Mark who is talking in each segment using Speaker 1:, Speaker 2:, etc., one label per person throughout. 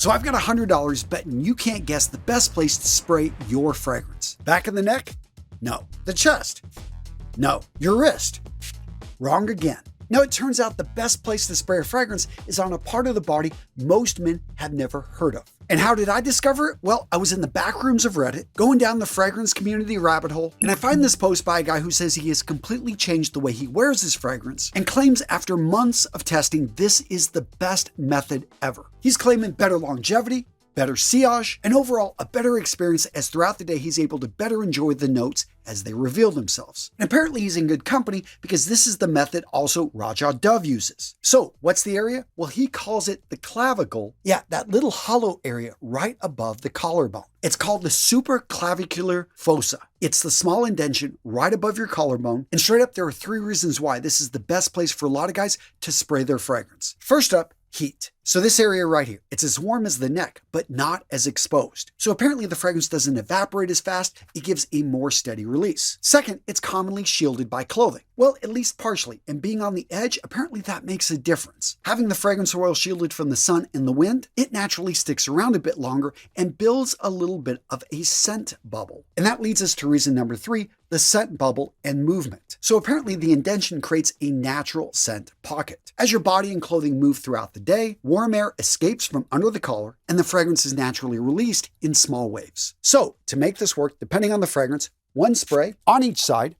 Speaker 1: So I've got $100 betting you can't guess the best place to spray your fragrance. Back of the neck? No. The chest? No. Your wrist? Wrong again. Now, it turns out the best place to spray a fragrance is on a part of the body most men have never heard of. And how did I discover it? Well, I was in the back rooms of Reddit, going down the fragrance community rabbit hole, and I find this post by a guy who says he has completely changed the way he wears his fragrance and claims after months of testing, this is the best method ever. He's claiming better longevity, better sillage, and overall a better experience as throughout the day he's able to better enjoy the notes as they reveal themselves. And apparently he's in good company because this is the method also Raja Dove uses. So what's the area? Well, he calls it the clavicle. Yeah, that little hollow area right above the collarbone. It's called the supraclavicular fossa. It's the small indention right above your collarbone. And straight up, there are 3 reasons why this is the best place for a lot of guys to spray their fragrance. First up, heat. So this area right here, it's as warm as the neck, but not as exposed. So apparently the fragrance doesn't evaporate as fast, it gives a more steady release. Second, it's commonly shielded by clothing. Well, at least partially, and being on the edge, apparently that makes a difference. Having the fragrance oil shielded from the sun and the wind, it naturally sticks around a bit longer and builds a little bit of a scent bubble. And that leads us to reason number 3, the scent bubble and movement. So apparently the indention creates a natural scent pocket. As your body and clothing move throughout the day, warm air escapes from under the collar and the fragrance is naturally released in small waves. So to make this work, depending on the fragrance, 1 spray on each side,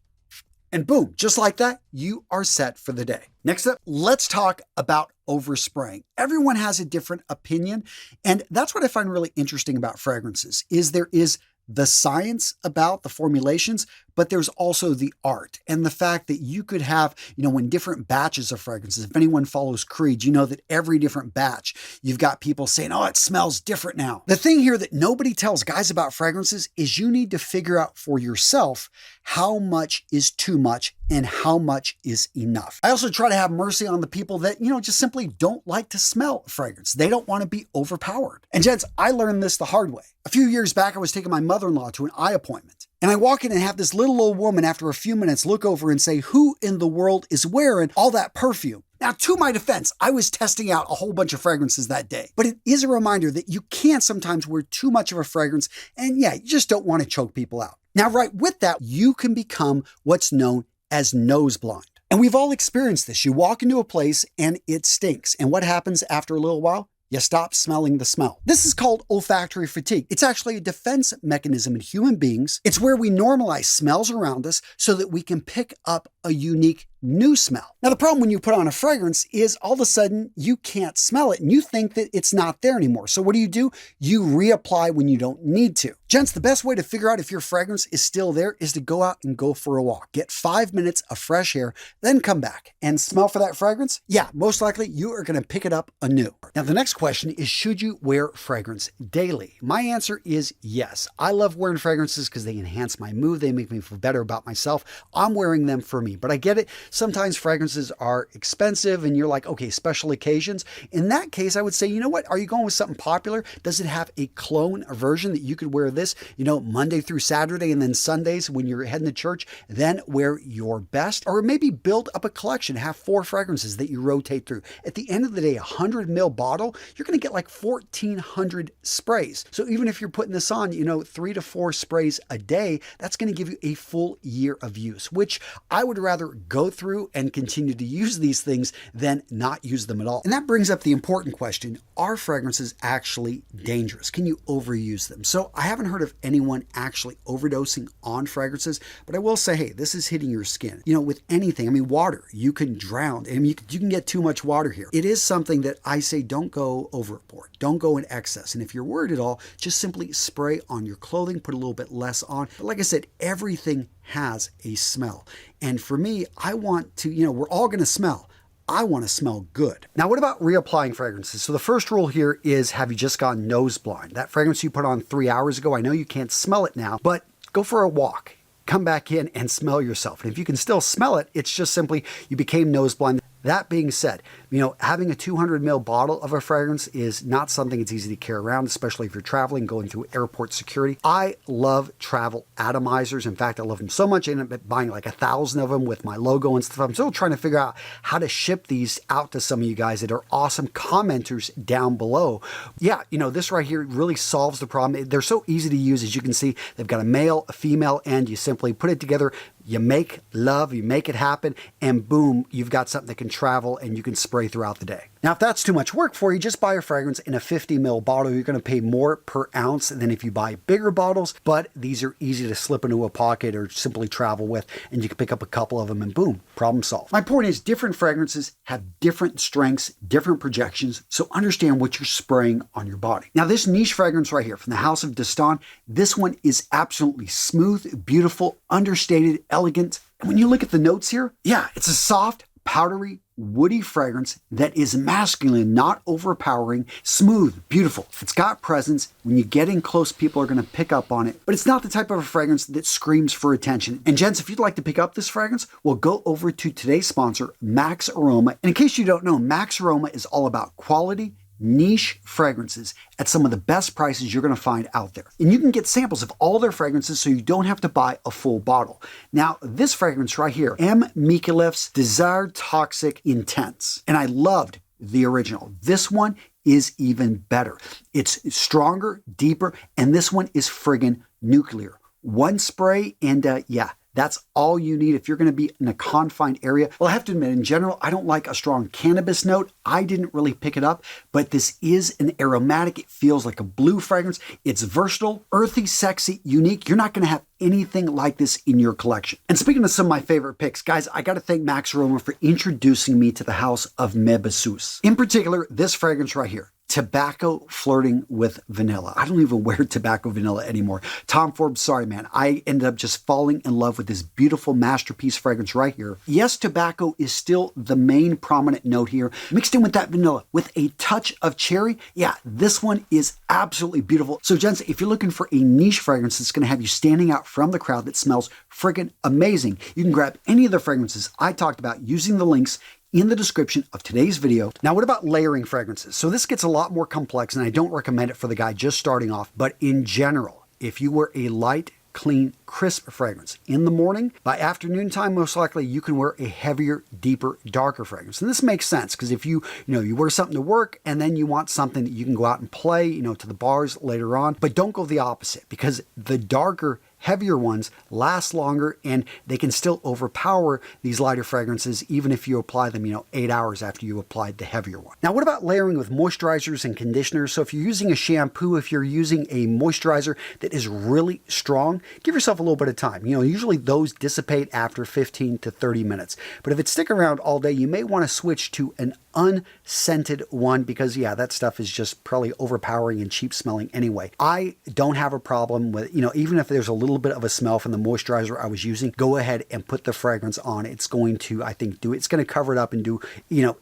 Speaker 1: and boom, just like that, you are set for the day. Next up, let's talk about overspraying. Everyone has a different opinion, and that's what I find really interesting about fragrances, is there is the science about the formulations, but there's also the art and the fact that you could have, when different batches of fragrances, if anyone follows Creed, you know that every different batch, you've got people saying, oh, it smells different now. The thing here that nobody tells guys about fragrances is you need to figure out for yourself how much is too much and how much is enough. I also try to have mercy on the people that, just simply don't like to smell fragrance. They don't want to be overpowered. And gents, I learned this the hard way. A few years back, I was taking my mother-in-law to an eye appointment. And I walk in and have this little old woman after a few minutes look over and say, who in the world is wearing all that perfume? Now, to my defense, I was testing out a whole bunch of fragrances that day, but it is a reminder that you can sometimes wear too much of a fragrance, and yeah, you just don't want to choke people out. Now, right with that, you can become what's known as nose blind. And we've all experienced this. You walk into a place and it stinks. And what happens after a little while? You stop smelling the smell. This is called olfactory fatigue. It's actually a defense mechanism in human beings. It's where we normalize smells around us so that we can pick up a unique new smell. Now, the problem when you put on a fragrance is all of a sudden you can't smell it and you think that it's not there anymore. So what do? You reapply when you don't need to. Gents, the best way to figure out if your fragrance is still there is to go out and go for a walk. Get 5 minutes of fresh air, then come back and smell for that fragrance. Yeah, most likely you are going to pick it up anew. Now, the next question is, should you wear fragrance daily? My answer is yes. I love wearing fragrances because they enhance my mood. They make me feel better about myself. I'm wearing them for me, but I get it. Sometimes fragrances are expensive and you're like, okay, special occasions. In that case, I would say, you know what? Are you going with something popular? Does it have a clone version that you could wear this, Monday through Saturday, and then Sundays when you're heading to church, then wear your best? Or maybe build up a collection, have 4 fragrances that you rotate through. At the end of the day, 100 ml bottle, you're going to get like 1,400 sprays. So even if you're putting this on, 3 to 4 sprays a day, that's going to give you a full year of use, which I would rather go through and continue to use these things than not use them at all. And that brings up the important question, are fragrances actually dangerous? Can you overuse them? So I haven't heard of anyone actually overdosing on fragrances, but I will say, hey, this is hitting your skin. With anything, water, you can drown. You can get too much water here. It is something that I say don't go overboard. Don't go in excess. And if you're worried at all, just simply spray on your clothing, put a little bit less on. But like I said, everything has a smell. And for me, I want to, we're all going to smell. I want to smell good. Now, what about reapplying fragrances? So the first rule here is, have you just gone nose blind? That fragrance you put on 3 hours ago, I know you can't smell it now, but go for a walk. Come back in and smell yourself. And if you can still smell it, it's just simply you became nose blind. That being said, You know, having a 200 ml bottle of a fragrance is not something it's easy to carry around, especially if you're traveling, going through airport security. I love travel atomizers. In fact, I love them so much I ended up buying like 1,000 of them with my logo and stuff. I'm still trying to figure out how to ship these out to some of you guys that are awesome commenters down below. Yeah, you know, this right here really solves the problem. They're so easy to use. As you can see, they've got a male, a female, and you simply put it together. You make love, you make it happen, and boom, you've got something that can travel and you can spray throughout the day. Now, if that's too much work for you, just buy a fragrance in a 50 ml bottle. You're going to pay more per ounce than if you buy bigger bottles, but these are easy to slip into a pocket or simply travel with, and you can pick up a couple of them and boom, problem solved. My point is, different fragrances have different strengths, different projections, so understand what you're spraying on your body. Now, this niche fragrance right here from the House of D'Estaing, this one is absolutely smooth, beautiful, understated, elegant. And when you look at the notes here, yeah, it's a soft, powdery, woody fragrance that is masculine, not overpowering, smooth, beautiful. It's got presence. When you get in close, people are going to pick up on it, but it's not the type of a fragrance that screams for attention. And gents, if you'd like to pick up this fragrance, well, go over to today's sponsor, MaxAroma. And in case you don't know, MaxAroma is all about quality, niche fragrances at some of the best prices you're going to find out there. And you can get samples of all their fragrances so you don't have to buy a full bottle. Now, this fragrance right here, M. Micallef's Desire Toxic Intense. And I loved the original. This one is even better. It's stronger, deeper, and this one is friggin' nuclear. One spray and yeah, that's all you need if you're going to be in a confined area. Well, I have to admit, in general, I don't like a strong cannabis note. I didn't really pick it up, but this is an aromatic. It feels like a blue fragrance. It's versatile, earthy, sexy, unique. You're not going to have anything like this in your collection. And speaking of some of my favorite picks, guys, I got to thank MaxAroma for introducing me to the house of Mebussus. In particular, this fragrance right here. Tobacco flirting with vanilla. I don't even wear tobacco vanilla anymore. Tom Forbes, sorry, man. I ended up just falling in love with this beautiful masterpiece fragrance right here. Yes, tobacco is still the main prominent note here. Mixed in with that vanilla with a touch of cherry. Yeah, this one is absolutely beautiful. So, gents, if you're looking for a niche fragrance that's going to have you standing out from the crowd that smells friggin' amazing, you can grab any of the fragrances I talked about using the links in the description of today's video. Now, what about layering fragrances? So this gets a lot more complex, and I don't recommend it for the guy just starting off, but in general, if you wear a light, clean, crisp fragrance in the morning, by afternoon time, most likely you can wear a heavier, deeper, darker fragrance. And this makes sense because if you wear something to work and then you want something that you can go out and play, to the bars later on, but don't go the opposite because the darker, heavier ones last longer and they can still overpower these lighter fragrances even if you apply them 8 hours after you applied the heavier one. Now, what about layering with moisturizers and conditioners? So if you're using a shampoo, if you're using a moisturizer that is really strong, give yourself a little bit of time. Usually those dissipate after 15 to 30 minutes. But if it's sticking around all day, you may want to switch to an unscented one because yeah, that stuff is just probably overpowering and cheap smelling anyway. I don't have a problem with, even if there's a little bit of a smell from the moisturizer I was using, go ahead and put the fragrance on. It's going to, I think, it's going to cover it up and do,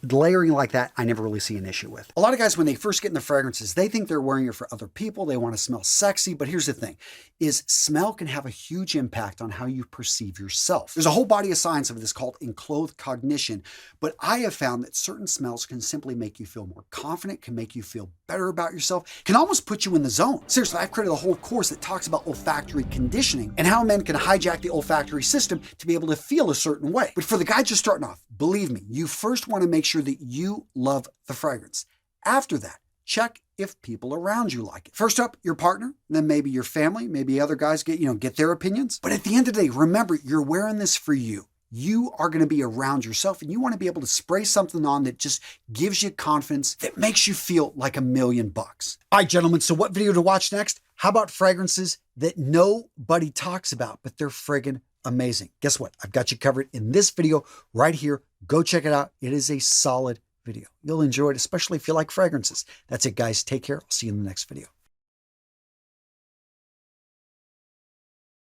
Speaker 1: layering like that, I never really see an issue with. A lot of guys, when they first get in the fragrances, they think they're wearing it for other people. They want to smell sexy. But here's the thing, is smell can have a huge impact on how you perceive yourself. There's a whole body of science of this called enclothed cognition. But I have found that certain smells can simply make you feel more confident, can make you feel better about yourself, can almost put you in the zone. Seriously, I've created a whole course that talks about olfactory conditioning and how men can hijack the olfactory system to be able to feel a certain way. But for the guy just starting off, believe me, you first want to make sure that you love the fragrance. After that, check if people around you like it. First up, your partner, then maybe your family, maybe other guys get their opinions. But at the end of the day, remember, you're wearing this for you. You are going to be around yourself and you want to be able to spray something on that just gives you confidence, that makes you feel like $1,000,000. All right, gentlemen, so what video to watch next? How about fragrances that nobody talks about, but they're friggin' amazing? Guess what? I've got you covered in this video right here. Go check it out. It is a solid video. You'll enjoy it, especially if you like fragrances. That's it, guys. Take care. I'll see you in the next video.